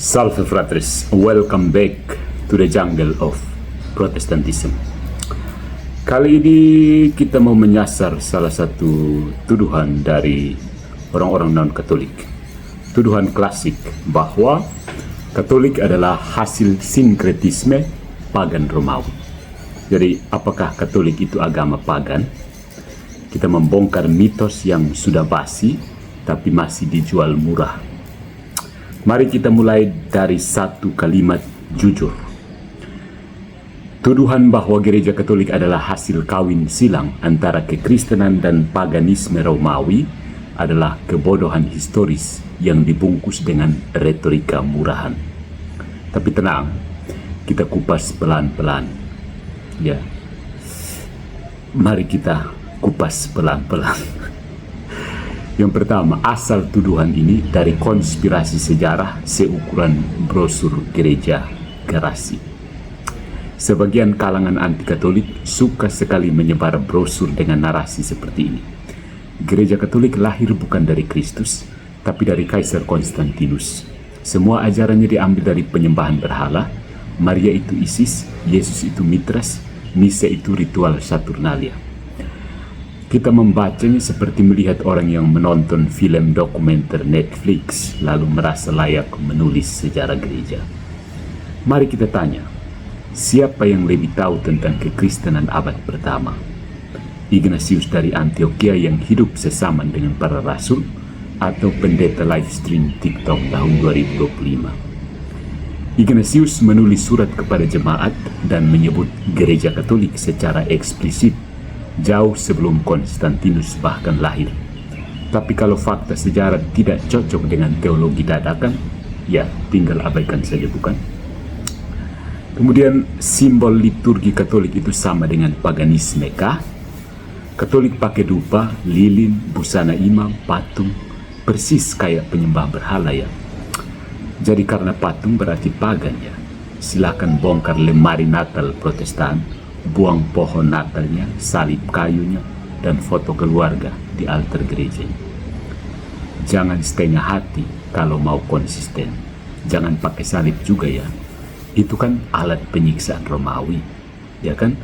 Salve fratres, welcome back to the jungle of Protestantism. Kali ini kita mau menyasar salah satu tuduhan dari orang-orang non-Katolik. Tuduhan klasik bahwa Katolik adalah hasil sinkretisme pagan Romawi. Jadi apakah Katolik itu agama pagan? Kita membongkar mitos yang sudah basi tapi masih dijual murah. Mari kita mulai dari satu kalimat jujur. Tuduhan bahwa gereja Katolik adalah hasil kawin silang antara kekristenan dan paganisme Romawi adalah kebodohan historis yang dibungkus dengan retorika murahan. Tapi tenang, kita kupas pelan-pelan. Ya, mari kita kupas pelan-pelan. Yang pertama, asal tuduhan ini dari konspirasi sejarah seukuran brosur gereja Garasi. Sebagian kalangan anti-Katolik suka sekali menyebar brosur dengan narasi seperti ini. Gereja Katolik lahir bukan dari Kristus, tapi dari Kaisar Konstantinus. Semua ajarannya diambil dari penyembahan berhala. Maria itu Isis, Yesus itu Mitras, Misa itu ritual Saturnalia. Kita membacanya seperti melihat orang yang menonton film dokumenter Netflix lalu merasa layak menulis sejarah gereja. Mari kita tanya, siapa yang lebih tahu tentang kekristenan abad pertama? Ignatius dari Antioquia yang hidup sesaman dengan para rasul, atau pendeta live stream TikTok tahun 2025? Ignatius menulis surat kepada jemaat dan menyebut gereja Katolik secara eksplisit jauh sebelum Konstantinus bahkan lahir. Tapi kalau fakta sejarah tidak cocok dengan teologi dadakan, ya tinggal abaikan saja, bukan? Kemudian, simbol liturgi Katolik itu sama dengan paganisme kah? Katolik pakai dupa, lilin, busana imam, patung, persis kayak penyembah berhala ya. Jadi karena patung berarti pagan ya. Silakan bongkar lemari Natal Protestan, buang pohon Natalnya, salib kayunya, dan foto keluarga di altar gerejanya. Jangan setengah hati kalau mau konsisten. Jangan pakai salib juga ya. Itu kan alat penyiksaan Romawi, ya kan?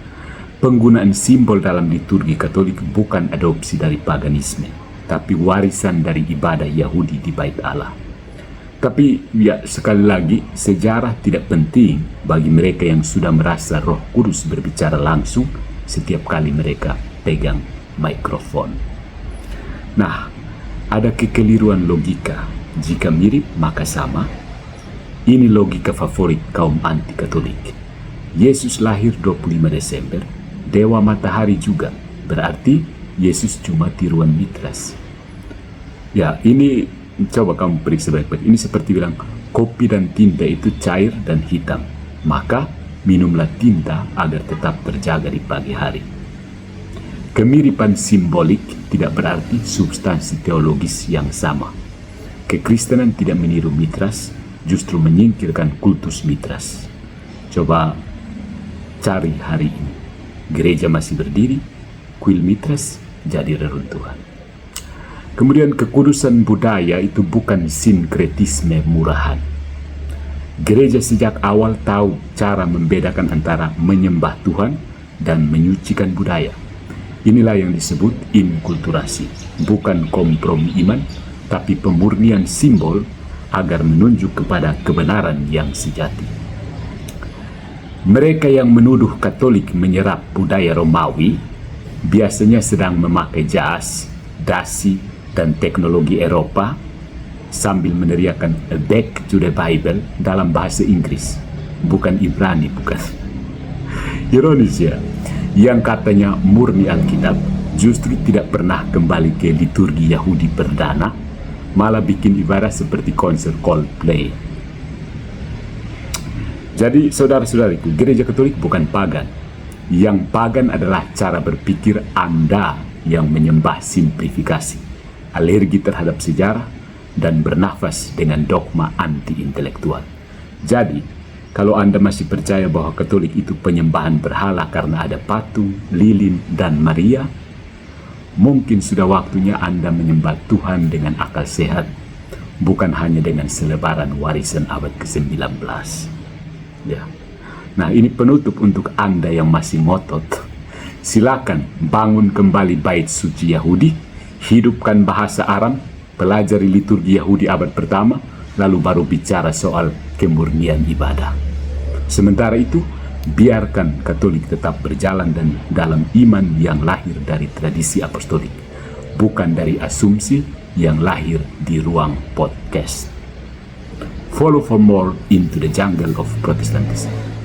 Penggunaan simbol dalam liturgi Katolik bukan adopsi dari paganisme, tapi warisan dari ibadah Yahudi di Bait Allah. Tapi ya sekali lagi, sejarah tidak penting bagi mereka yang sudah merasa Roh Kudus berbicara langsung setiap kali mereka pegang mikrofon. Nah, ada kekeliruan logika. Jika mirip maka sama. Ini logika favorit kaum anti-Katolik. Yesus lahir 25 Desember, Dewa Matahari juga. Berarti Yesus cuma tiruan Mitras. Ya, ini coba kamu periksa baik-baik. Ini seperti bilang kopi dan tinta itu cair dan hitam, maka minumlah tinta agar tetap terjaga di pagi hari. Kemiripan simbolik tidak berarti substansi teologis yang sama. Kekristenan tidak meniru Mitras, justru menyingkirkan kultus Mitras. Coba cari hari ini. Gereja masih berdiri, kuil Mitras jadi reruntuhan. Kemudian kekudusan budaya itu bukan sinkretisme murahan. Gereja sejak awal tahu cara membedakan antara menyembah Tuhan dan menyucikan budaya. Inilah yang disebut inkulturasi, bukan kompromi iman, tapi pemurnian simbol agar menunjuk kepada kebenaran yang sejati. Mereka yang menuduh Katolik menyerap budaya Romawi biasanya sedang memakai jas, dasi, dan teknologi Eropa sambil meneriakan "Back to the Bible" dalam bahasa Inggris, bukan Ibrani, bukan. Ironis ya, yang katanya murni Alkitab justru tidak pernah kembali ke liturgi Yahudi perdana, malah bikin ibadah seperti konser Coldplay. Jadi saudara-saudariku, gereja Katolik bukan pagan. Yang pagan adalah cara berpikir Anda yang menyembah simplifikasi, alergi terhadap sejarah, dan bernafas dengan dogma anti-intelektual. Jadi, kalau Anda masih percaya bahwa Katolik itu penyembahan berhala karena ada patung, lilin, dan Maria, mungkin sudah waktunya Anda menyembah Tuhan dengan akal sehat, bukan hanya dengan selebaran warisan abad ke-19. Ya. Nah, ini penutup untuk Anda yang masih ngotot. Silakan bangun kembali bait suci Yahudi, hidupkan bahasa Aram, pelajari liturgi Yahudi abad pertama, lalu baru bicara soal kemurnian ibadah. Sementara itu, biarkan Katolik tetap berjalan dan dalam iman yang lahir dari tradisi apostolik, bukan dari asumsi yang lahir di ruang podcast. Follow for more into the jungle of Protestantism.